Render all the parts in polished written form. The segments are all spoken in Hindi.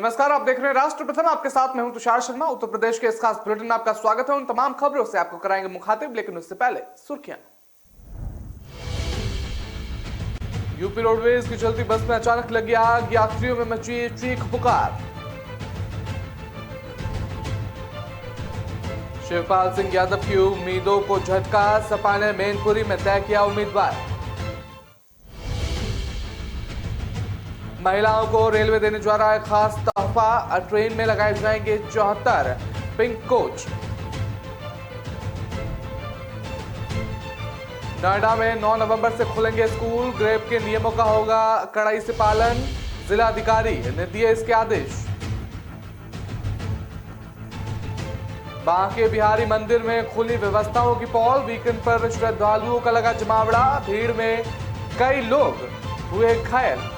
नमस्कार, आप देख रहे हैं राष्ट्र प्रथम। आपके साथ मैं हूं तुषार शर्मा। उत्तर प्रदेश के इस खास बुलेटिन में आपका स्वागत है। उन तमाम खबरों से आपको कराएंगे मुखातिब, लेकिन उससे पहले सुर्खियां। यूपी रोडवेज की चलती बस में अचानक लगी आग, यात्रियों में मची चीख पुकार। शिवपाल सिंह यादव की उम्मीदों को झटका, सपा ने मैनपुरी में तय किया उम्मीदवार। महिलाओं को रेलवे देने जा रहा है खास तोहफा, ट्रेन में लगाए जाएंगे 74 पिंक कोच। नोएडा में 9 नवंबर से खुलेंगे स्कूल, ग्रेप के नियमों का होगा कड़ाई से पालन, जिला अधिकारी ने दिए इसके आदेश। बांके बिहारी मंदिर में खुली व्यवस्थाओं की पॉल, वीकेंड पर श्रद्धालुओं का लगा जमावड़ा, भीड़ में कई लोग हुए घायल।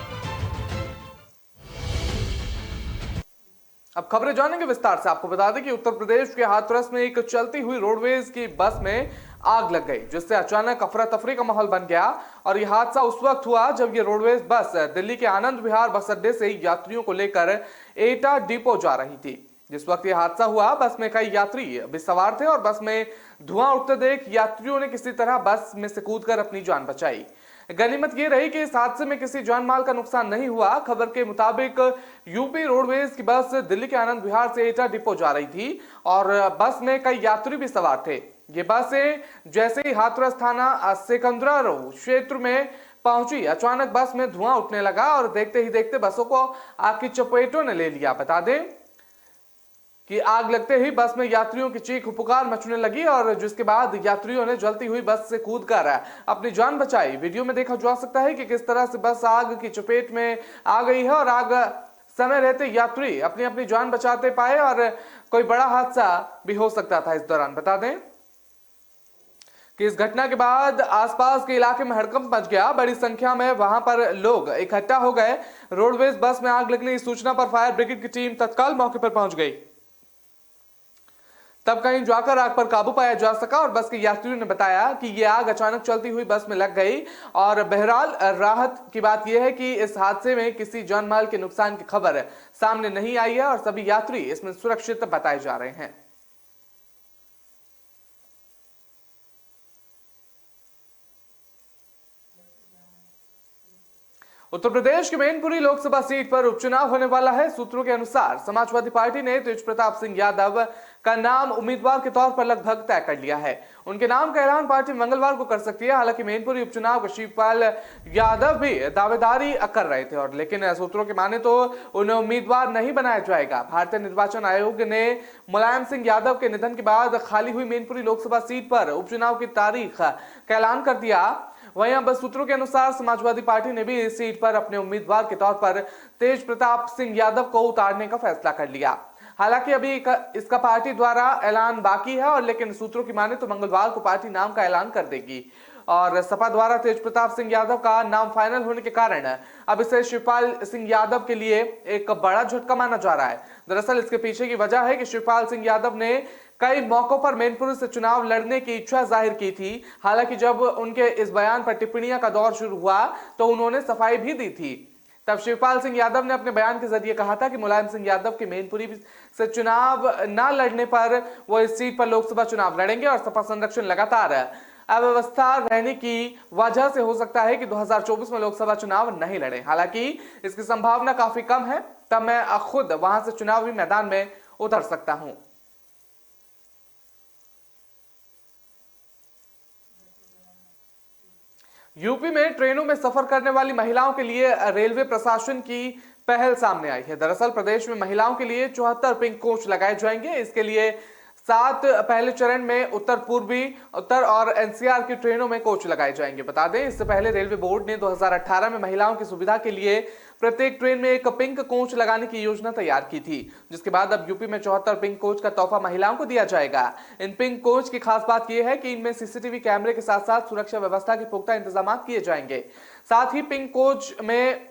अब खबरें जानेंगे विस्तार से। आपको बता दें कि उत्तर प्रदेश के हाथरस में एक चलती हुई रोडवेज की बस में आग लग गई, जिससे अचानक अफरा तफरी का माहौल बन गया। और यह हादसा उस वक्त हुआ जब यह रोडवेज बस दिल्ली के आनंद विहार बस अड्डे से यात्रियों को लेकर एटा डिपो जा रही थी। जिस वक्त यह हादसा हुआ, बस में कई यात्री भी सवार थे और बस में धुआं उठते देख यात्रियों ने किसी तरह बस में से कूदकर अपनी जान बचाई। गनीमत ये रही कि इस हादसे में किसी जान माल का नुकसान नहीं हुआ। खबर के मुताबिक यूपी रोडवेज की बस दिल्ली के आनंद विहार से एटा डिपो जा रही थी और बस में कई यात्री भी सवार थे। ये बसें जैसे ही हाथरस थाना सिकंदरा क्षेत्र में पहुंची, अचानक बस में धुआं उठने लगा और देखते ही देखते बसों को आग की चपेटों ने ले लिया। बता दें कि आग लगते ही बस में यात्रियों की चीख पुकार मचने लगी और जिसके बाद यात्रियों ने जलती हुई बस से कूदकर अपनी जान बचाई। वीडियो में देखा जा सकता है कि किस तरह से बस आग की चपेट में आ गई है और आग समय रहते यात्री अपनी अपनी जान बचाते पाए और कोई बड़ा हादसा भी हो सकता था इस दौरान। बता दें कि इस घटना के बाद आसपास के इलाके में हड़कंप मच गया। बड़ी संख्या में वहां पर लोग इकट्ठा हो गए। रोडवेज बस में आग लगने की सूचना पर फायर ब्रिगेड की टीम तत्काल मौके पर पहुंच गई। तब कहीं जाकर आग पर काबू पाया जा सका और बस के यात्रियों ने बताया कि यह आग अचानक चलती हुई बस में लग गई। और बहरहाल राहत की बात यह है कि इस हादसे में किसी जान माल के नुकसान की खबर सामने नहीं आई है और सभी यात्री इसमें सुरक्षित बताए जा रहे हैं। उत्तर प्रदेश की मैनपुरी लोकसभा सीट पर उपचुनाव होने वाला है। सूत्रों के अनुसार समाजवादी पार्टी ने तेज प्रताप सिंह यादव का नाम उम्मीदवार के तौर पर लगभग तय कर लिया है। उनके नाम का ऐलान पार्टी मंगलवार को कर सकती है। हालांकि मैनपुरी उपचुनाव को शिवपाल यादव भी दावेदारी कर रहे थे, और लेकिन सूत्रों के माने तो उन्हें उम्मीदवार नहीं बनाया जाएगा। भारतीय निर्वाचन आयोग ने मुलायम सिंह यादव के निधन के बाद खाली हुई मैनपुरी लोकसभा सीट पर उपचुनाव की तारीख का ऐलान कर दिया। वहीं अब सूत्रों के अनुसार समाजवादी पार्टी ने भी इस सीट पर अपने उम्मीदवार के तौर पर तेज प्रताप सिंह यादव को उतारने का फैसला कर लिया। हालांकि अभी इसका पार्टी द्वारा ऐलान बाकी है, और लेकिन सूत्रों की माने तो मंगलवार को पार्टी नाम का ऐलान कर देगी। और सपा द्वारा तेज प्रताप सिंह यादव का नाम फाइनल होने के कारण अब इसे शिवपाल सिंह यादव के लिए एक बड़ा झटका माना जा रहा है। दरअसल इसके पीछे की वजह है कि शिवपाल सिंह यादव ने कई मौकों पर मैनपुरी से चुनाव लड़ने की इच्छा जाहिर की थी। हालांकि जब उनके इस बयान पर टिप्पणियां का दौर शुरू हुआ तो उन्होंने सफाई भी दी थी। तब शिवपाल सिंह यादव ने अपने बयान के जरिए कहा था कि मुलायम सिंह यादव के मैनपुरी से चुनाव न लड़ने पर वो इस सीट पर लोकसभा चुनाव लड़ेंगे और सपा संरक्षण लगातार अव्यवस्था रहने की वजह से हो सकता है कि 2024 में लोकसभा चुनाव नहीं लड़े। हालांकि इसकी संभावना काफी कम है। तब मैं खुद वहां से चुनावी मैदान में उतर सकता हूं। यूपी में ट्रेनों में सफर करने वाली महिलाओं के लिए रेलवे प्रशासन की पहल सामने आई है। दरअसल प्रदेश में महिलाओं के लिए 74 पिंक कोच लगाए जाएंगे। इसके लिए 7 पहले चरण में उत्तर और एनसीआर की ट्रेनों में कोच लगाए जाएंगे। बता दें, इससे पहले रेलवे बोर्ड ने 2018 में महिलाओं की सुविधा के लिए प्रत्येक ट्रेन में एक पिंक कोच लगाने की योजना तैयार की थी, जिसके बाद अब यूपी में 74 पिंक कोच का तोहफा महिलाओं को दिया जाएगा। इन पिंक कोच की खास बात यह है कि इनमें सीसीटीवी कैमरे के साथ साथ सुरक्षा व्यवस्था के पुख्ता इंतजाम किए जाएंगे। साथ ही पिंक कोच में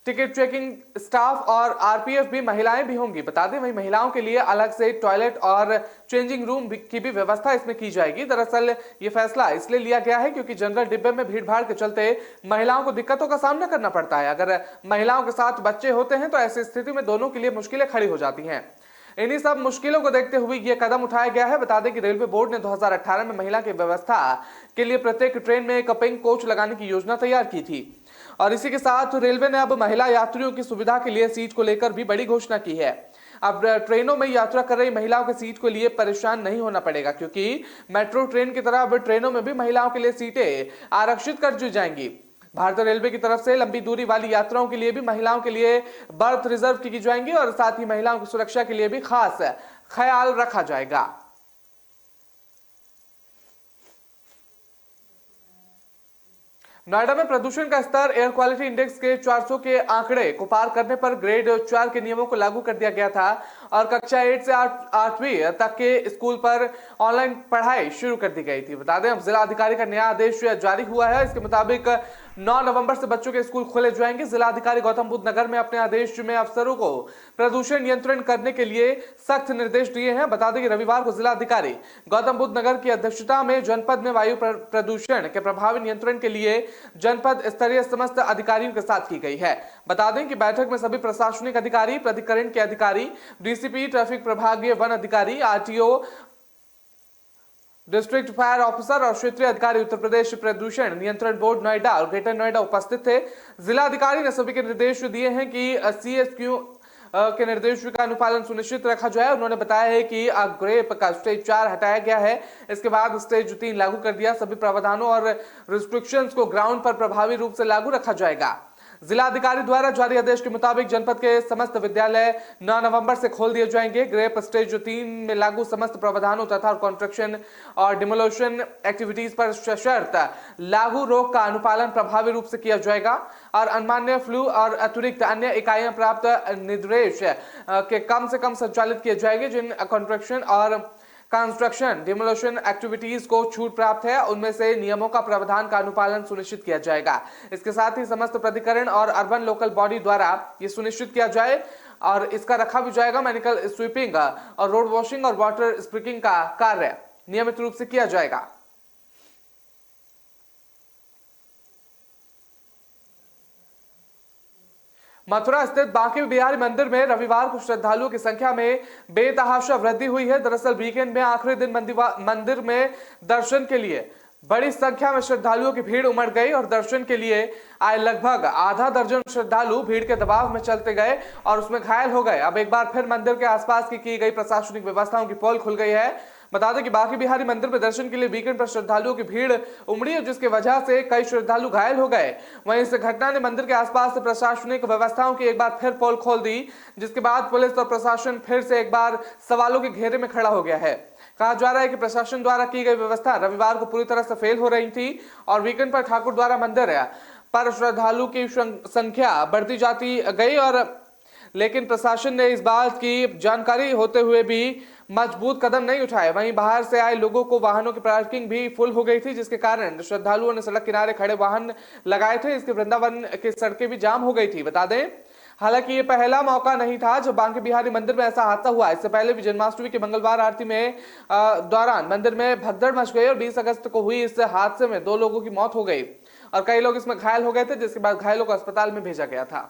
टिकट चेकिंग स्टाफ और आरपीएफ भी महिलाएं भी होंगी। बता दें वहीं महिलाओं के लिए अलग से टॉयलेट और चेंजिंग रूम की भी व्यवस्था इसमें की जाएगी। दरअसल ये फैसला इसलिए लिया गया है क्योंकि जनरल डिब्बे में भीड़ भाड़ के चलते महिलाओं को दिक्कतों का सामना करना पड़ता है। अगर महिलाओं के साथ बच्चे होते हैं तो ऐसी स्थिति में दोनों के लिए मुश्किलें खड़ी हो जाती हैं। इन्हीं सब मुश्किलों को देखते हुए यह कदम उठाया गया है। बता दें कि रेलवे बोर्ड ने 2018 में महिला की व्यवस्था के लिए प्रत्येक ट्रेन में एक पिंक कोच लगाने की योजना तैयार की थी और इसी के साथ रेलवे ने अब महिला यात्रियों की सुविधा के लिए सीट को लेकर भी बड़ी घोषणा की है। अब ट्रेनों में यात्रा कर रही महिलाओं के सीट के लिए परेशान नहीं होना पड़ेगा क्योंकि मेट्रो ट्रेन की तरह अब ट्रेनों में भी महिलाओं के लिए सीटें आरक्षित कर दी जाएंगी। भारतीय रेलवे की तरफ से लंबी दूरी वाली यात्राओं के लिए भी महिलाओं के लिए बर्थ रिजर्व की जाएंगी और साथ ही महिलाओं की सुरक्षा के लिए भी खास ख्याल रखा जाएगा। नोएडा में प्रदूषण का स्तर एयर क्वालिटी इंडेक्स के 400 के आंकड़े को पार करने पर ग्रेड 4 के नियमों को लागू कर दिया गया था और कक्षा 8 से 8वीं तक के स्कूल पर ऑनलाइन पढ़ाई शुरू कर दी गई थी। बता दें अब जिला अधिकारी का नया आदेश जारी हुआ है। इसके मुताबिक 9 नवंबर से बच्चों के स्कूल खोले जाएंगे। जिला अधिकारी गौतम बुद्ध नगर में अपने आदेश में अफसरों को प्रदूषण नियंत्रण करने के लिए सख्त निर्देश दिए हैं। बता दें कि रविवार को जिला अधिकारी गौतम बुद्ध नगर की अध्यक्षता में जनपद में वायु प्रदूषण के प्रभावी नियंत्रण के लिए जनपद स्तरीय समस्त अधिकारियों के साथ की गई है। बता दें कि बैठक में सभी प्रशासनिक अधिकारी, प्राधिकरण के अधिकारी, डीसीपी, ट्रैफिक प्रभागीय, वन अधिकारी, आरटीओ, डिस्ट्रिक्ट फायर ऑफिसर और क्षेत्रीय अधिकारी, उत्तर प्रदेश प्रदूषण नियंत्रण बोर्ड नोएडा और ग्रेटर नोएडा उपस्थित थे। जिला अधिकारी ने सभी के निर्देश दिए हैं कि सीएसक्यू के निर्देशों का अनुपालन सुनिश्चित रखा जाए। उन्होंने बताया है कि ग्रेप का स्टेज 4 हटाया गया है। इसके बाद स्टेज 3 लागू कर दिया। सभी प्रावधानों और रिस्ट्रिक्शंस को ग्राउंड पर प्रभावी रूप से लागू रखा जाएगा। जिला अधिकारी द्वारा जारी आदेश के मुताबिक जनपद के समस्त विद्यालय 9 नवंबर से खोल दिए जाएंगे। ग्रेप स्टेज 3 में लागू समस्त प्रावधानों तथा कंस्ट्रक्शन और डिमोलिशन एक्टिविटीज पर सशर्त लागू रोक का अनुपालन प्रभावी रूप से किया जाएगा और अनमान्य फ्लू और अतिरिक्त अन्य इकाइयां प्राप्त निर्देश के कम से कम संचालित किए जाएंगे। जिन कंस्ट्रक्शन और कंस्ट्रक्शन डिमोलिशन एक्टिविटीज को छूट प्राप्त है उनमें से नियमों का प्रावधान का अनुपालन सुनिश्चित किया जाएगा। इसके साथ ही समस्त प्राधिकरण और अर्बन लोकल बॉडी द्वारा ये सुनिश्चित किया जाए और इसका रखा भी जाएगा। मैकेनिकल स्वीपिंग और रोड वॉशिंग और वाटर स्प्रिंकलिंग का कार्य नियमित रूप से किया जाएगा। मथुरा स्थित बांके बिहारी मंदिर में रविवार को श्रद्धालुओं की संख्या में बेतहाशा वृद्धि हुई है। दरअसल वीकेंड में आखिरी दिन मंदिर में दर्शन के लिए बड़ी संख्या में श्रद्धालुओं की भीड़ उमड़ गई और दर्शन के लिए आए लगभग आधा दर्जन श्रद्धालु भीड़ के दबाव में चलते गए और उसमें घायल हो गए। अब एक बार फिर मंदिर के आसपास की गई प्रशासनिक व्यवस्थाओं की पोल खुल गई है। बता दें कि बांके बिहारी मंदिर में दर्शन के लिए वीकेंड पर श्रद्धालुओं की भीड़ उमड़ी है जिसकी वजह से कई श्रद्धालु घायल हो गए। वहीं इस घटना ने मंदिर के आसपास से प्रशासनिक व्यवस्थाओं की एक बार फिर पोल खोल दी जिसके बाद पुलिस और प्रशासन फिर से एक बार सवालों के घेरे में खड़ा हो गया है। कहा जा रहा है कि प्रशासन द्वारा की गई व्यवस्था रविवार को पूरी तरह से फेल हो रही थी और वीकेंड पर ठाकुर द्वारा मंदिर पर श्रद्धालु की संख्या बढ़ती जाती गई और लेकिन प्रशासन ने इस बात की जानकारी होते हुए भी मजबूत कदम नहीं उठाए। वहीं बाहर से आए लोगों को वाहनों की पार्किंग भी फुल हो गई थी जिसके कारण श्रद्धालुओं ने सड़क किनारे खड़े वाहन लगाए थे। इसके वृंदावन की सड़कें भी जाम हो गई थी। बता दें हालांकि ये पहला मौका नहीं था जब बांके बिहारी मंदिर में ऐसा हादसा हुआ। इससे पहले भी जन्माष्टमी की मंगलवार आरती में दौरान मंदिर में भगदड़ मच गई और 20 अगस्त को हुई इस हादसे में 2 लोगों की मौत हो गई और कई लोग इसमें घायल हो गए थे जिसके बाद घायलों को अस्पताल में भेजा गया था।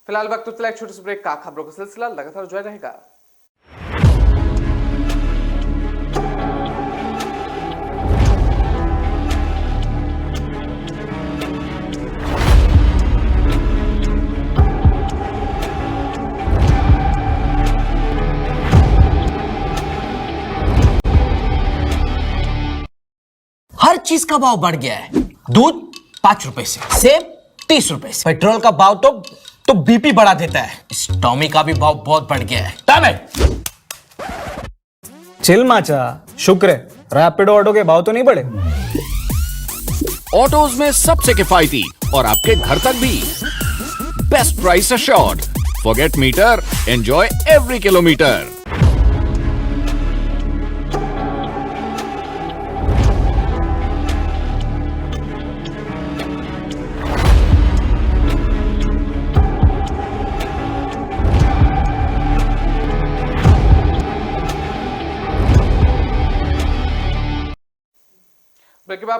फिलहाल वक्त तो एक छोटे से ब्रेक का। खबरों का सिलसिला लगातार जारी रहेगा। हर चीज का भाव बढ़ गया है। दूध 5 रुपए से, सेब 30 रुपए से, पेट्रोल का भाव तो बीपी बढ़ा देता है। इस टॉमी का भी भाव बहुत बढ़ गया है। चिल माचा, शुक्र है रैपिडो ऑटो के भाव तो नहीं बढ़े। ऑटोज में सबसे किफायती और आपके घर तक भी best price assured. Forget meter, enjoy every kilometre.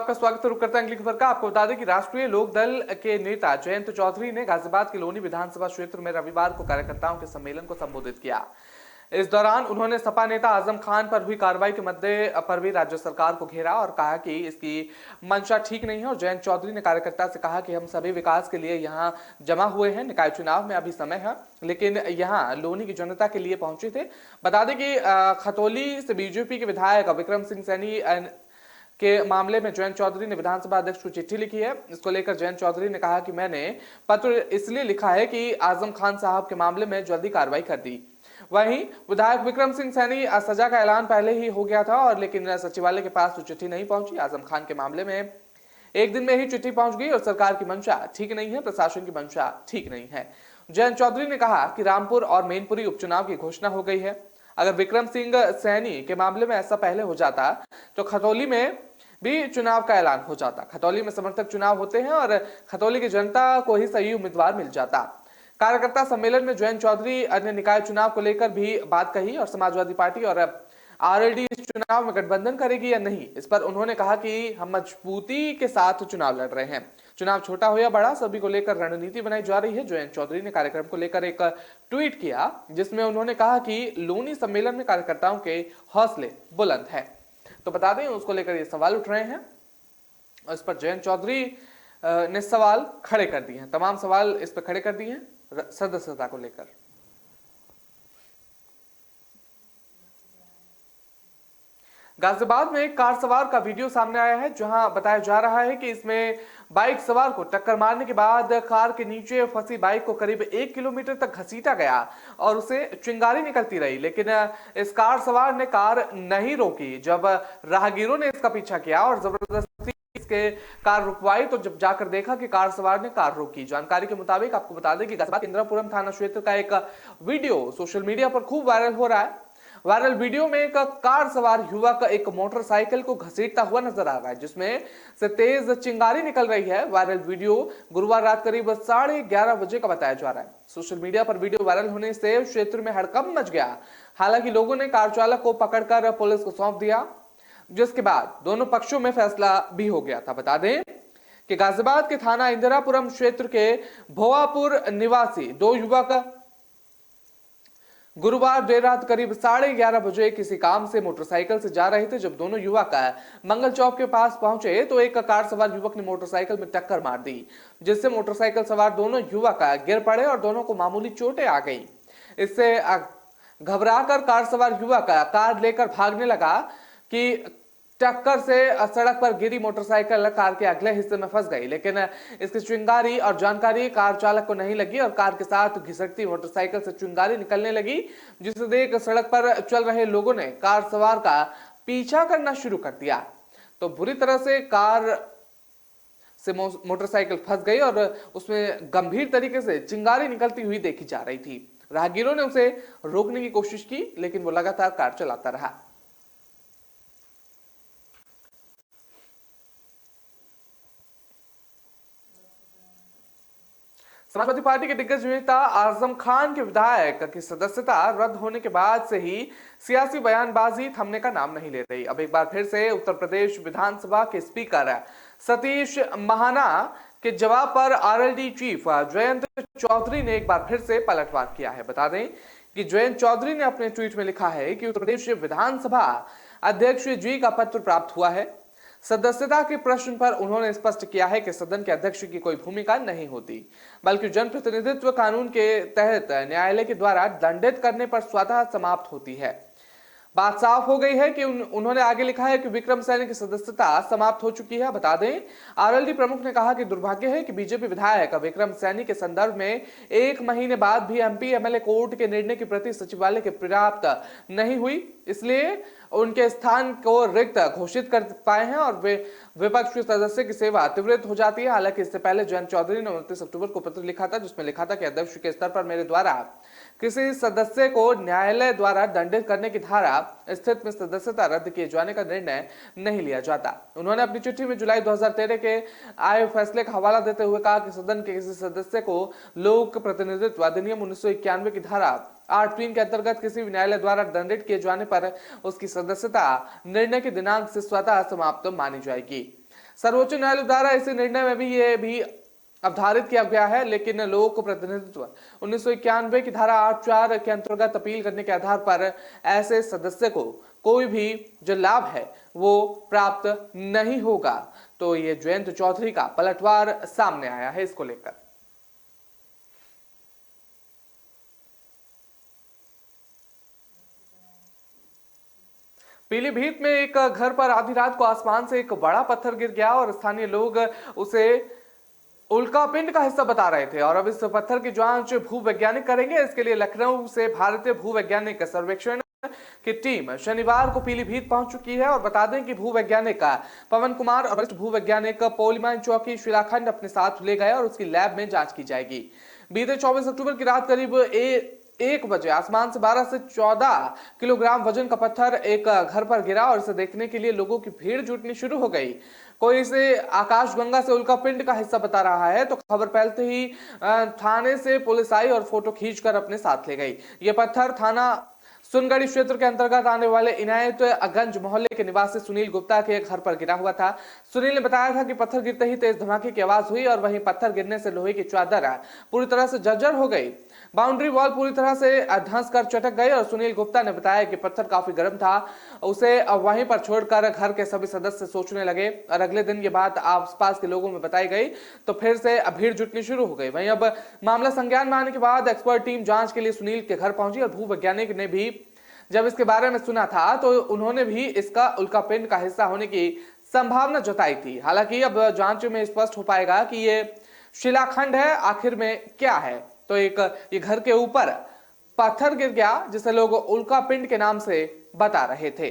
आपका स्वागत है। रुक करते हैं अगली खबर का। आपको बता दें कि राष्ट्रीय लोकदल के नेता जयंत चौधरी ने गाजियाबाद के लोनी विधानसभा क्षेत्र में रविवार को कार्यकर्ताओं के सम्मेलन को संबोधित किया। इस दौरान उन्होंने सपा नेता आजम खान पर हुई कार्रवाई के मुद्दे पर भी राज्य सरकार को घेरा और कहा कि इसकी मंशा ठीक नहीं है। और जयंत चौधरी ने कार्यकर्ता से कहा कि हम सभी विकास के लिए यहां जमा हुए हैं, निकाय चुनाव में अभी समय है, लेकिन यहां लोनी की जनता के लिए पहुंचे थे। बता दें कि खतौली से बीजेपी के विधायक विक्रम सिंह सैनी के मामले में जयंत चौधरी ने विधानसभा अध्यक्ष को चिट्ठी लिखी है। इसको लेकर जयंत चौधरी ने कहा कि मैंने पत्र इसलिए लिखा है कि आजम खान साहब के मामले में जल्दी कार्रवाई कर दी। वहीं विधायक विक्रम सिंह सैनी सजा का ऐलान पहले ही हो गया था और लेकिन सचिवालय के पास तो चिट्ठी नहीं पहुंची। आजम खान के मामले में एक दिन में ही चिट्ठी पहुंच गई और सरकार की मंशा ठीक नहीं है, प्रशासन की मंशा ठीक नहीं है। जयंत चौधरी ने कहा कि रामपुर और मैनपुरी उपचुनाव की घोषणा हो गई है। अगर विक्रम सिंह सैनी के मामले में ऐसा पहले हो जाता तो खतौली में भी चुनाव का ऐलान हो जाता। खतौली में समर्थक चुनाव होते हैं और खतौली की जनता को ही सही उम्मीदवार मिल जाता। कार्यकर्ता सम्मेलन में जयंत चौधरी अन्य निकाय चुनाव को लेकर भी बात कही और समाजवादी पार्टी और आरएलडी इस चुनाव में गठबंधन करेगी या नहीं, इस पर उन्होंने कहा कि हम मजबूती के साथ चुनाव लड़ रहे हैं। चुनाव छोटा हो या बड़ा, सभी को लेकर रणनीति बनाई जा रही है। जयंत चौधरी ने कार्यक्रम को लेकर एक ट्वीट किया जिसमें उन्होंने कहा कि लोनी सम्मेलन में कार्यकर्ताओं के हौसले बुलंद हैं। तो बता दें उसको लेकर ये सवाल उठ रहे हैं और इस पर जयंत चौधरी ने सवाल खड़े कर दिए हैं। तमाम सवाल इस पर खड़े कर दिए हैं सदस्यता को लेकर। गाजियाबाद में एक कार सवार का वीडियो सामने आया है जहां बताया जा रहा है कि इसमें बाइक सवार को टक्कर मारने के बाद कार के नीचे फंसी बाइक को करीब 1 किलोमीटर तक घसीटा गया और उसे चिंगारी निकलती रही, लेकिन इस कार सवार ने कार नहीं रोकी। जब राहगीरों ने इसका पीछा किया और जबरदस्ती इसके कार रुकवाई तो जब जाकर देखा कि कार सवार ने कार रोकी। जानकारी के मुताबिक आपको बता दें कि गाजियाबाद इंदिरापुरम थाना क्षेत्र का एक वीडियो सोशल मीडिया पर खूब वायरल हो रहा है। वायरल वीडियो में एक कार सवार युवक एक मोटरसाइकिल को घसीटता हुआ नजर आ रहा है जिसमें से तेज चिंगारी निकल रही है। वायरल वीडियो गुरुवार रात करीब 11:30 बजे का बताया जा रहा है। सोशल मीडिया पर वीडियो वायरल होने से क्षेत्र में हड़कंप मच गया। हालांकि लोगों ने कार चालक को पकड़कर पुलिस को सौंप दिया, जिसके बाद दोनों पक्षों में फैसला भी हो गया था। बता दें कि गाजियाबाद के थाना इंदिरापुरम क्षेत्र के भोवापुर निवासी दो युवक गुरुवार देर रात करीब 11:30 बजे किसी काम से मोटरसाइकिल से जा रहे थे। जब दोनों युवक मंगल चौक के पास पहुंचे तो एक कार सवार युवक ने मोटरसाइकिल में टक्कर मार दी, जिससे मोटरसाइकिल सवार दोनों युवक गिर पड़े और दोनों को मामूली चोटें आ गई। इससे घबराकर कार सवार युवक कार लेकर भागने लगा कि टक्कर से सड़क पर गिरी मोटरसाइकिल कार के अगले हिस्से में फंस गई, लेकिन इसकी चिंगारी और जानकारी कार चालक को नहीं लगी और कार के साथ घिसटती मोटरसाइकिल से चिंगारी निकलने लगी, जिसे देख सड़क पर चल रहे लोगों ने कार सवार का पीछा करना शुरू कर दिया। तो बुरी तरह से कार से मोटरसाइकिल फंस गई और उसमें गंभीर तरीके से चिंगारी निकलती हुई देखी जा रही थी। राहगीरों ने उसे रोकने की कोशिश की, लेकिन वो लगातार कार चलाता रहा। समाजवादी पार्टी के दिग्गज नेता आजम खान के विधायक की सदस्यता रद्द होने के बाद से ही सियासी बयानबाजी थमने का नाम नहीं ले रही। अब एक बार फिर से उत्तर प्रदेश विधानसभा के स्पीकर सतीश महाना के जवाब पर आरएलडी चीफ जयंत चौधरी ने एक बार फिर से पलटवार किया है। बता दें कि जयंत चौधरी ने अपने ट्वीट में लिखा है कि उत्तर प्रदेश विधानसभा अध्यक्ष जी का पत्र प्राप्त हुआ है। सदस्यता के प्रश्न पर उन्होंने स्पष्ट किया है कि सदन के अध्यक्ष की कोई भूमिका नहीं होती, बल्कि जनप्रतिनिधित्व कानून के तहत न्यायालय के द्वारा दंडित करने पर स्वतः समाप्त होती है। बात साफ हो गई है कि उन्होंने आगे लिखा है कि विक्रम सैनी की सदस्यता समाप्त हो चुकी है। बता दें आरएलडी प्रमुख ने कहा कि दुर्भाग्य है कि बीजेपी विधायक विक्रम सैनी के संदर्भ में 1 महीने बाद भी एमपी एमएलए कोर्ट के निर्णय की प्रति सचिवालय के पर्याप्त नहीं हुई, इसलिए उनके स्थान को रिक्त घोषित कर पाए हैं और वे विपक्ष सदस्य की सेवा त्वरित हो जाती है। हालांकि इससे पहले जयंत चौधरी ने 29 अक्टूबर को पत्र लिखा था जिसमें लिखा था कि अध्यक्ष के स्तर पर मेरे द्वारा किसी सदस्य को न्यायालय द्वारा दंडित करने की धारा स्थिति में सदस्यता रद्द किए जाने का निर्णय नहीं लिया जाता। उन्होंने अपनी चिट्ठी में जुलाई 2013 के आए फैसले का हवाला देते हुए कहा कि सदन के किसी सदस्य को लोक प्रतिनिधित्व अधिनियम 1991 की धारा 8(3) के अंतर्गत किसी भी न्यायालय द्वारा दंडित किए जाने पर उसकी सदस्यता निर्णय के दिनांक से स्वतः समाप्त मानी जाएगी। सर्वोच्च न्यायालय द्वारा इस निर्णय में भी ये भी अवधारित किया गया है, लेकिन लोक प्रतिनिधित्व 1991 की धारा 8(4) के अंतर्गत अपील करने के आधार पर ऐसे सदस्य को कोई भी जो लाभ है वो प्राप्त नहीं होगा। तो ये जयंत चौधरी का पलटवार सामने आया है इसको लेकर। पीलीभीत में एक घर पर आधी रात को आसमान से एक बड़ा पत्थर गिर गया और स्थानीय लोग उसे उल्कापिंड का हिस्सा बता रहे थे और अब इस पत्थर की जांच भूवैज्ञानिक करेंगे। इसके लिए लखनऊ से भारतीय भूवैज्ञानिक सर्वेक्षण की टीम शनिवार को पीलीभीत पहुंच चुकी है और बता दें कि भूवैज्ञानिक पवन कुमार और वरिष्ठ भूवैज्ञानिक पोलीमान चौकी शिलाखंड अपने साथ ले गए और उसकी लैब में जांच की जाएगी। बीते 24 अक्टूबर की रात करीब 1 बजे आसमान से 12 से 14 किलोग्राम वजन का पत्थर एक घर पर गिरा और इसे देखने के लिए लोगों की भीड़ जुटनी शुरू हो गई। कोई इसे आकाशगंगा से उल्कापिंड का हिस्सा बता रहा है तो खबर फैलते ही थाने से पुलिस आई और फोटो खींचकर अपने साथ ले गई। यह पत्थर थाना सुनगढ़ी क्षेत्र के अंतर्गत आने वाले इनायतगंज मोहल्ले के निवासी सुनील गुप्ता के घर पर गिरा हुआ था। सुनील ने बताया था कि पत्थर गिरते ही तेज धमाके की आवाज हुई और वहीं पत्थर गिरने से लोहे की चादर पूरी तरह से जर्जर हो गई। बाउंड्री वॉल पूरी तरह से धंस कर चटक गई और सुनील गुप्ता ने बताया कि पत्थर काफी गर्म था, उसे वहीं पर छोड़कर घर के सभी सदस्य सोचने लगे और अगले दिन ये बात आसपास के लोगों में बताई गई तो फिर से भीड़ जुटनी शुरू हो गई। वहीं अब मामला संज्ञान में आने के बाद एक्सपर्ट टीम जांच के लिए सुनील के घर पहुंची और भूवैज्ञानिक ने भी जब इसके बारे में सुना था तो उन्होंने भी इसका उल्कापिंड का हिस्सा होने की संभावना जताई थी। हालांकि अब जांच में स्पष्ट हो पाएगा कि ये शिलाखंड है आखिर में क्या है। तो ये घर के ऊपर पत्थर गिर गया जिसे लोग उल्कापिंड के नाम से बता रहे थे।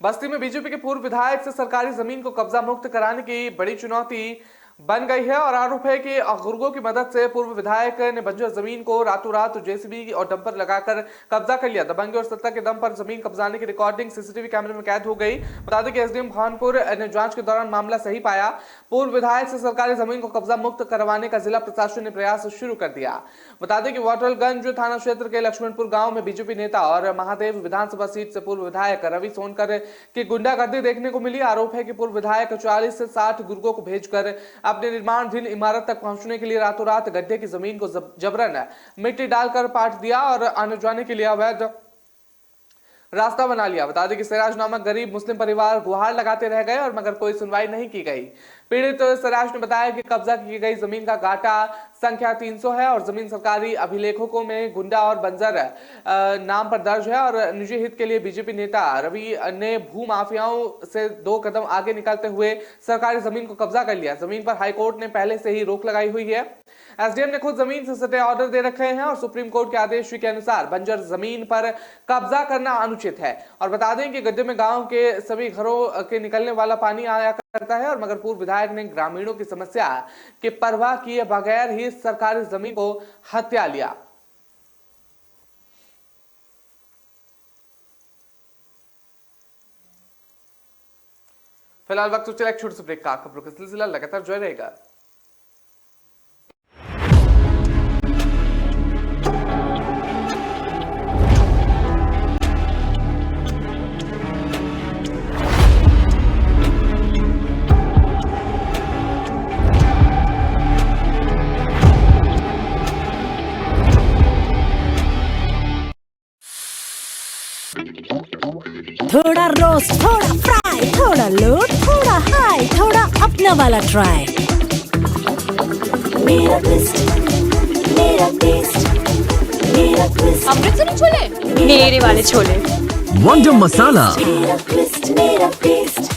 बस्ती में बीजेपी के पूर्व विधायक से सरकारी जमीन को कब्जा मुक्त कराने की बड़ी चुनौती बन गई है और आरोप है कि गुर्गों की मदद से पूर्व विधायक ने बंजर जमीन को रातों रात जेसीबी और डंपर लगाकर कब्जा कर लिया। दबंगी और सत्ता के दम पर जमीन कब्जाने की रिकॉर्डिंग सीसीटीवी कैमरे में कैद हो गई। बता दें कि एसडीएम भानपुर ने जांच के दौरान मामला सही पाया। पूर्व विधायक से सरकारी जमीन को कब्जा मुक्त करवाने का जिला प्रशासन ने प्रयास शुरू कर दिया। बता दें कि वाटरगंज थाना क्षेत्र के लक्ष्मणपुर गांव में बीजेपी नेता और महादेव विधानसभा सीट से पूर्व विधायक रवि सोनकर की गुंडागर्दी देखने को मिली। आरोप है कि पूर्व विधायक 40 से 60 गुर्गों को भेजकर अपने निर्माणाधीन इमारत तक पहुंचने के लिए रातों रात गड्ढे की जमीन को जबरन मिट्टी डालकर पाट दिया और आने जाने के लिए अवैध रास्ता बना लिया। बता दें कि सिराज नामक गरीब मुस्लिम परिवार गुहार लगाते रह गए और मगर कोई सुनवाई नहीं की गई। पीड़ित सिराज ने बताया कि कब्जा की गई जमीन का गाटा संख्या 300 है और जमीन सरकारी अभिलेखों में गुंडा और बंजर नाम पर दर्ज है और निजी हित के लिए बीजेपी नेता रवि ने भू माफियाओं से 2 कदम आगे निकलते हुए सरकारी जमीन को कब्जा कर लिया। जमीन पर हाईकोर्ट ने पहले से ही रोक लगाई हुई है। एसडीएम ने खुद जमीन से सटे ऑर्डर दे रखे हैं और सुप्रीम कोर्ट के आदेश के अनुसार बंजर जमीन पर कब्जा करना अनुचित है। और बता दें कि गड्ढे में गांव के सभी घरों के निकलने वाला पानी आया करता है और मगर पूर्व विधायक ने ग्रामीणों की समस्या की परवाह किए बगैर ही सरकारी जमीन को हत्या लिया। फिलहाल वक्त चला एक छोटे से ब्रेक का। खबरों का सिलसिला लगातार जारी रहेगा। थोड़ा रोस्ट, थोड़ा फ्राई, थोड़ा लो, थोड़ा हाई, थोड़ा अपना वाला ट्राई। मेरा ट्विस्ट, मेरा टेस्ट, मेरा ट्विस्ट। अमृतसरी छोले, मेरे वाले छोले। वंडर मसाला, मेरा ट्विस्ट, मेरा टेस्ट।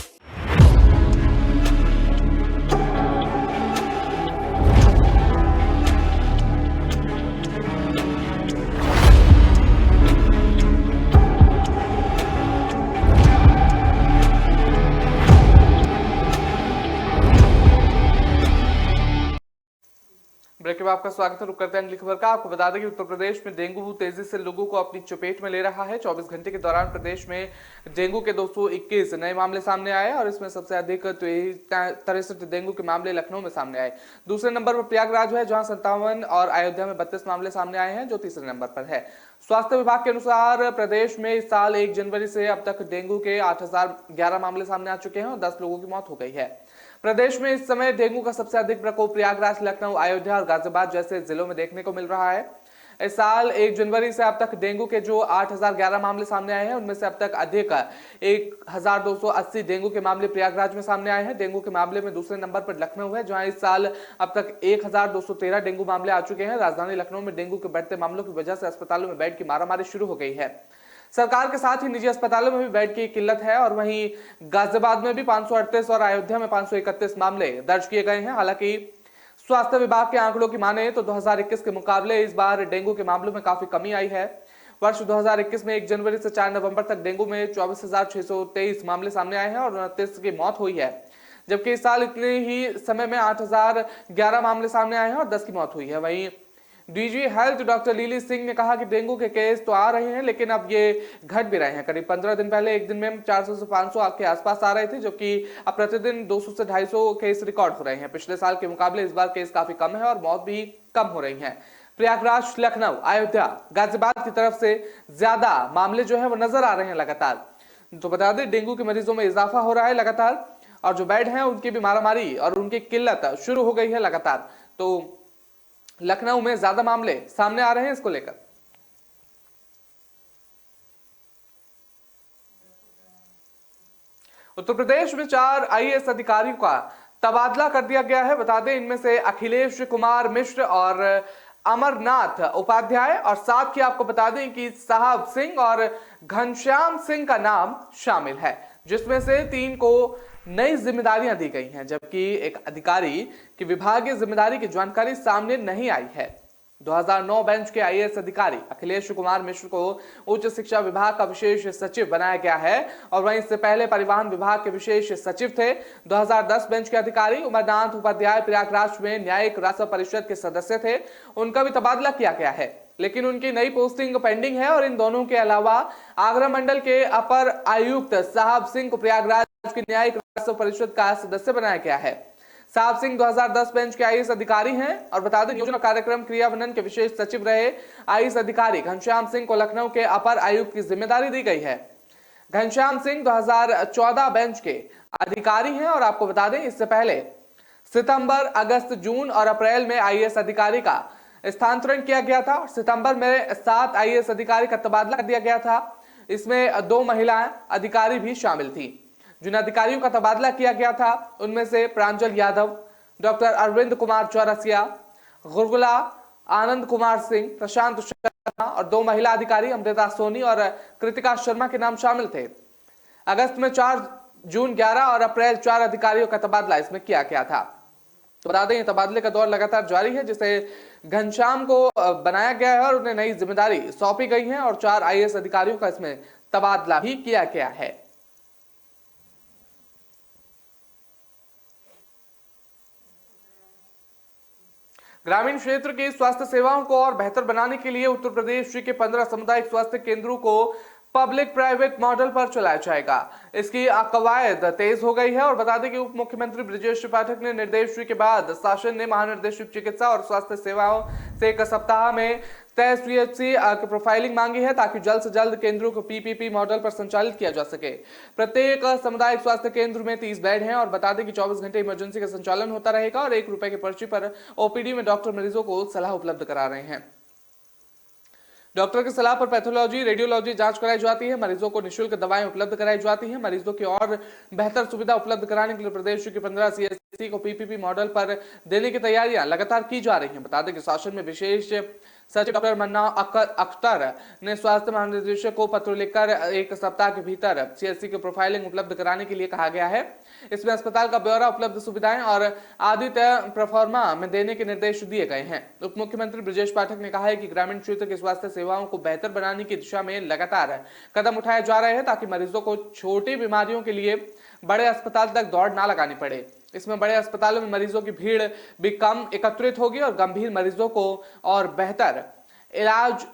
ब्रेक में आपका स्वागत है। रुक करते हैं अगली खबर का। आपको बता दें कि उत्तर प्रदेश में डेंगू तेजी से लोगों को अपनी चपेट में ले रहा है। 24 घंटे के दौरान प्रदेश में डेंगू के 221 नए मामले सामने आए और इसमें सबसे अधिक 63 डेंगू के मामले लखनऊ में सामने आए। दूसरे नंबर पर प्रयागराज है जहां 57 और अयोध्या में 32 मामले सामने आए हैं जो तीसरे नंबर पर है। स्वास्थ्य विभाग के अनुसार प्रदेश में इस साल 1 जनवरी से अब तक डेंगू के 8011 मामले सामने आ चुके हैं और 10 लोगों की मौत हो गई है। प्रदेश में इस समय डेंगू का सबसे अधिक प्रकोप प्रयागराज, लखनऊ, अयोध्या और गाजियाबाद जैसे जिलों में देखने को मिल रहा है। इस साल 1 जनवरी से अब तक डेंगू के जो 8011 मामले सामने आए हैं, उनमें से अब तक अधिक 1280 डेंगू के मामले प्रयागराज में सामने आए हैं। डेंगू के मामले में दूसरे नंबर पर लखनऊ है, जहां इस साल अब तक 1213 डेंगू मामले आ चुके हैं। राजधानी लखनऊ में डेंगू के बढ़ते मामलों की वजह से अस्पतालों में बेड की मारामारी शुरू हो गई है। सरकार के साथ ही निजी अस्पतालों में भी बेड की किल्लत है और वहीं गाजियाबाद में भी 538 और अयोध्या में 531 मामले दर्ज किए गए हैं। हालांकि स्वास्थ्य विभाग के आंकड़ों की माने तो 2021 के मुकाबले इस बार डेंगू के मामलों में काफी कमी आई है। वर्ष 2021 में 1 जनवरी से 4 नवंबर तक डेंगू में 24,623 मामले सामने आए हैं और 29 की मौत हुई है, जबकि इस साल इतने ही समय में 8,011 मामले सामने आए हैं और 10 की मौत हुई है। वहीं डीजी हेल्थ डॉक्टर लीली सिंह ने कहा कि डेंगू के केस तो आ रहे हैं, लेकिन अब ये घट भी रहे हैं। करीब 15 दिन पहले एक दिन में 400 से 500 के आसपास आ रहे थे, जबकि अब प्रतिदिन 200 से 250 केस रिकॉर्ड हो रहे हैं। पिछले साल के मुकाबले इस बार केस काफी कम है और मौत भी कम हो रही है। प्रयागराज, लखनऊ, अयोध्या, गाजियाबाद की तरफ से ज्यादा मामले जो है वो नजर आ रहे हैं लगातार। तो बता दें, डेंगू के मरीजों में इजाफा हो रहा है लगातार और जो बेड है उनकी भी मारामारी और उनकी किल्लत शुरू हो गई है लगातार। तो लखनऊ में ज्यादा मामले सामने आ रहे हैं इसको लेकर। उत्तर प्रदेश में 4 आईएएस अधिकारियों का तबादला कर दिया गया है। बता दें, इनमें से अखिलेश कुमार मिश्र और अमरनाथ उपाध्याय और साथ ही आपको बता दें कि साहब सिंह और घनश्याम सिंह का नाम शामिल है, जिसमें से 3 को नई जिम्मेदारियां दी गई हैं, जबकि एक अधिकारी की विभागीय जिम्मेदारी की जानकारी सामने नहीं आई है। 2009 बेंच के आईएएस अधिकारी अखिलेश कुमार मिश्र को उच्च शिक्षा विभाग का विशेष सचिव बनाया गया है और वहीं इससे पहले परिवहन विभाग के विशेष सचिव थे। 2010 बेंच के अधिकारी अमरनाथ उपाध्याय प्रयागराज में न्यायिक राष्ट्र परिषद के सदस्य थे, उनका भी तबादला किया गया है, लेकिन उनकी नई पोस्टिंग पेंडिंग है। और इन दोनों के अलावा आगरा मंडल के अपर आयुक्त साहब सिंह को प्रयागराज की न्यायिक राष्ट्र परिषद का सदस्य बनाया गया है। साहब सिंह 2010 बेंच के आईएएस अधिकारी हैं और बता दें, योजना कार्यक्रम क्रियान्वयन के विशेष सचिव रहे आईएएस अधिकारी घनश्याम सिंह को लखनऊ के अपर आयुक्त की जिम्मेदारी दी गई है। घनश्याम सिंह 2014 बेंच के अधिकारी हैं और आपको बता दें, इससे पहले सितंबर, अगस्त, जून और अप्रैल में आईएएस अधिकारी का स्थानांतरण किया गया था और सितंबर में 7 आईएएस अधिकारी का तबादला कर दिया गया था। इसमें 2 महिलाएं अधिकारी भी शामिल थी। जिन अधिकारियों का तबादला किया गया था उनमें से प्रांजल यादव, डॉक्टर अरविंद कुमार चौरसिया, गुरगुला आनंद कुमार सिंह, प्रशांत शर्मा और 2 महिला अधिकारी अमृता सोनी और कृतिका शर्मा के नाम शामिल थे। अगस्त में 4, जून 11 और अप्रैल 4 अधिकारियों का तबादला इसमें किया गया था। तो बता दें, तबादले का दौर लगातार जारी है, जिसे घनश्याम को बनाया गया है और उन्हें नई जिम्मेदारी सौंपी गई है और 4 आईएएस अधिकारियों का इसमें तबादला भी किया गया है। ग्रामीण क्षेत्र की स्वास्थ्य सेवाओं को और बेहतर बनाने के लिए उत्तर प्रदेश के 15 सामुदायिक स्वास्थ्य केंद्रों को पब्लिक प्राइवेट मॉडल पर चलाया जाएगा। इसकी कवायद तेज हो गई है और बता दें कि उप मुख्यमंत्री ब्रजेश पाठक ने निर्देश के बाद शासन ने महानिदेशक चिकित्सा और स्वास्थ्य सेवाओं से 1 सप्ताह में तय सीएचसी की प्रोफाइलिंग मांगी है, ताकि जल्द से जल्द केंद्रों को पीपीपी मॉडल पर संचालित किया जा सके। प्रत्येक सामुदायिक स्वास्थ्य केंद्र में 30 बेड हैं और बता दें कि 24 घंटे इमरजेंसी का संचालन होता रहेगा और 1 रुपए की पर्ची पर ओपीडी में डॉक्टर मरीजों को सलाह उपलब्ध करा रहे हैं। डॉक्टर की सलाह पर पैथोलॉजी, रेडियोलॉजी जांच कराई जाती है। मरीजों को निःशुल्क दवाएं उपलब्ध कराई जाती हैं। मरीजों की और बेहतर सुविधा उपलब्ध कराने के लिए प्रदेश के 15 सीएचसी को पीपीपी मॉडल पर देने की तैयारियां लगातार की जा रही हैं। बता दें कि शासन में विशेष सचिव डॉक्टर मन्ना अख्तर ने स्वास्थ्य महानिदेशक को पत्र लिखकर 1 सप्ताह के भीतर सीएचसी की प्रोफाइलिंग उपलब्ध कराने के लिए कहा गया है। इसमें अस्पताल का ब्यौरा, उपलब्ध सुविधाएं और आदि तय प्रोफार्मा में देने के निर्देश दिए गए हैं। उप मुख्यमंत्री ब्रजेश पाठक ने कहा है कि ग्रामीण क्षेत्र की स्वास्थ्य सेवाओं को बेहतर बनाने की दिशा में लगातार कदम उठाए जा रहे हैं, ताकि मरीजों को छोटी बीमारियों के लिए बड़े अस्पताल तक दौड़ ना लगानी पड़े। इसमें बड़े अस्पतालों में मरीजों की भीड़ भी कम एकत्रित होगी और गंभीर मरीजों को और बेहतर इलाज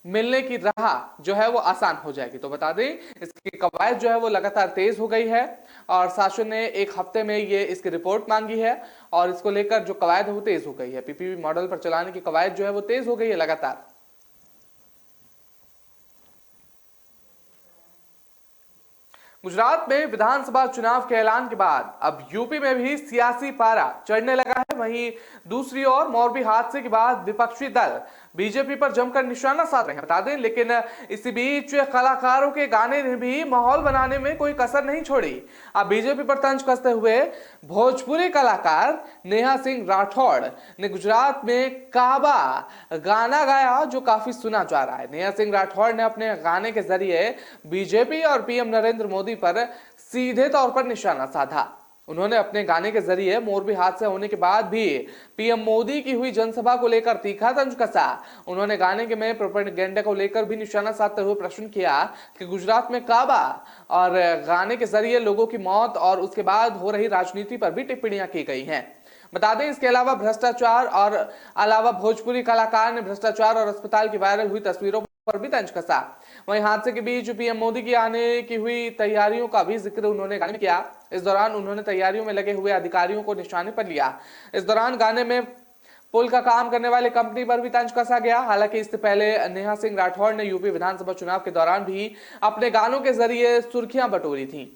मिलने की राह जो है वो आसान हो जाएगी। तो बता दें, इसकी कवायद जो है वो लगातार तेज हो गई है और शासन ने 1 हफ्ते में ये इसकी रिपोर्ट मांगी है और इसको लेकर जो कवायद है वो तेज हो गई है। पीपीपी मॉडल पर चलाने की कवायद जो है वो तेज हो गई है लगातार। गुजरात में विधानसभा चुनाव के ऐलान के बाद अब यूपी में भी सियासी पारा चढ़ने लगा है। वहीं दूसरी ओर मोरबी हादसे के बाद विपक्षी दल बीजेपी पर जमकर निशाना साध रहे हैं, बता दें। लेकिन इसी बीच कलाकारों के गाने ने भी माहौल बनाने में कोई कसर नहीं छोड़ी। अब बीजेपी पर तंज कसते हुए भोजपुरी कलाकार नेहा सिंह राठौड़ ने गुजरात में काबा गाना गाया, जो काफी सुना जा रहा है। नेहा सिंह राठौड़ ने अपने गाने के जरिए बीजेपी और पीएम नरेंद्र मोदी पर सीधे तौर पर निशाना साधा। उन्होंने अपने गाने के जरिए मोरबी हादसे होने के बाद भी पीएम मोदी की हुई जनसभा को लेकर तीखा तंज कसा। उन्होंने गाने के में प्रोपेगेंडा को लेकर भी निशाना साधते हुए प्रश्न किया कि गुजरात में काबा और गाने के जरिए लोगों की मौत और उसके बाद हो रही राजनीति पर भी टिप्पणियां की गई हैं। बता दें, इसके अलावा भ्रष्टाचार और भोजपुरी कलाकार ने भ्रष्टाचार और अस्पताल की वायरल हुई तस्वीरों पर भी तंज कसा। वहीं हादसे के बीच पीएम मोदी की आने की हुई तैयारियों का भी जिक्र उन्होंने गाने में किया। इस दौरान उन्होंने तैयारियों में लगे हुए अधिकारियों को निशाने पर लिया। इस दौरान गाने में पुल का काम करने वाले कंपनी पर भी तंज कसा गया। हालांकि इससे पहले नेहा सिंह राठौड़ ने यूपी विधानसभा चुनाव के दौरान भी अपने गानों के जरिए सुर्खियां बटोरी थी।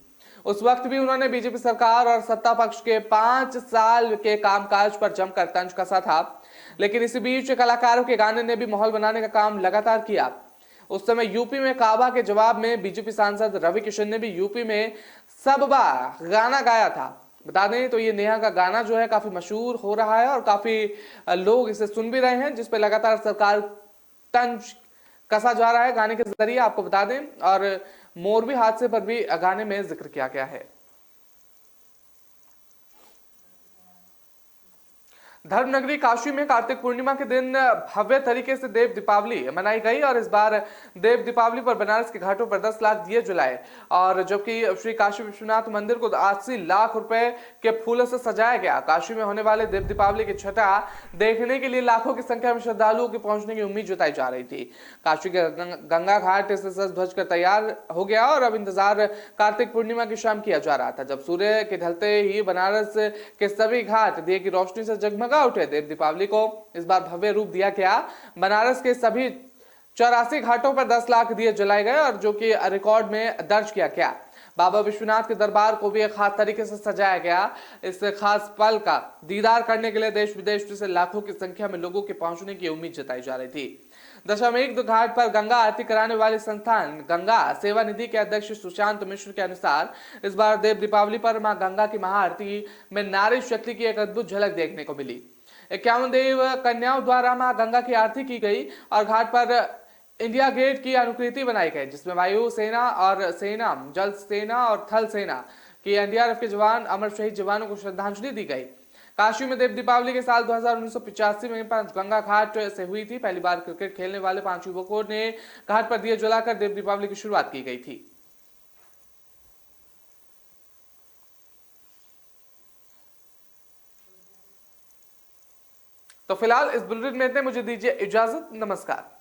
उस वक्त भी उन्होंने बीजेपी सरकार और सत्ता पक्ष के 5 साल के कामकाज पर जमकर तंज कसा था। लेकिन इसी बीच कलाकारों के गाने ने भी माहौल बनाने का काम लगातार किया। उस समय यूपी में काबा के जवाब में बीजेपी सांसद रवि किशन ने भी यूपी में सबबा गाना गाया था। बता दें तो ये नेहा का गाना जो है काफी मशहूर हो रहा है और काफी लोग इसे सुन भी रहे हैं, जिस पे लगातार सरकार तंज कसा जा रहा है गाने के जरिए, आपको बता दें। और मोरबी हादसे पर भी गाने में जिक्र किया गया है। धर्मनगरी काशी में कार्तिक पूर्णिमा के दिन भव्य तरीके से देव दीपावली मनाई गई और इस बार देव दीपावली पर बनारस के घाटों पर 10 लाख दिए जलाए। और जबकि श्री काशी विश्वनाथ मंदिर को 80 लाख रुपए के फूलों से सजाया गया। काशी में होने वाले देव दीपावली की छठा देखने के लिए लाखों की संख्या में श्रद्धालुओं के पहुंचने की उम्मीद जताई जा रही थी। काशी के गंगा घाट से सज धज कर तैयार हो गया और अब इंतजार कार्तिक पूर्णिमा की शाम किया जा रहा था, जब सूर्य के ढलते ही बनारस के सभी घाट दिए की रोशनी से जगमगा उठे। देव दीपावली को इस बार भव्य रूप दिया गया। बनारस के सभी 84 घाटों पर 10 लाख दिए जलाए गए और जो कि रिकॉर्ड में दर्ज किया गया। बाबा विश्वनाथ के दरबार को भी एक खास तरीके से सजाया गया। इस खास पल का दीदार करने के लिए देश विदेश से लाखों की संख्या में लोगों के पहुंचने की उम्मीद जताई जा रही थी। दशमेघ घाट पर गंगा आरती कराने वाले संस्थान गंगा सेवा निधि के अध्यक्ष सुशांत मिश्र के अनुसार इस बार देव दीपावली पर मां गंगा की महाआरती में नारी शक्ति की एक अद्भुत झलक देखने को मिली। 51 देव कन्याओं द्वारा मां गंगा की आरती की गई और घाट पर इंडिया गेट की अनुकृति बनाई गई, जिसमें वायु सेना और सेना, जल सेना और थल सेना की एनडीआरएफ के जवान, अमर शहीद जवानों को श्रद्धांजलि दी गई। काशी में देव दीपावली के साल 1985 में गंगा घाट से हुई थी। पहली बार क्रिकेट खेलने वाले 5 युवकों ने घाट पर दिए जलाकर देव दीपावली की शुरुआत की गई थी। तो फिलहाल इस बुलेटिन में इतने, मुझे दीजिए इजाजत, नमस्कार।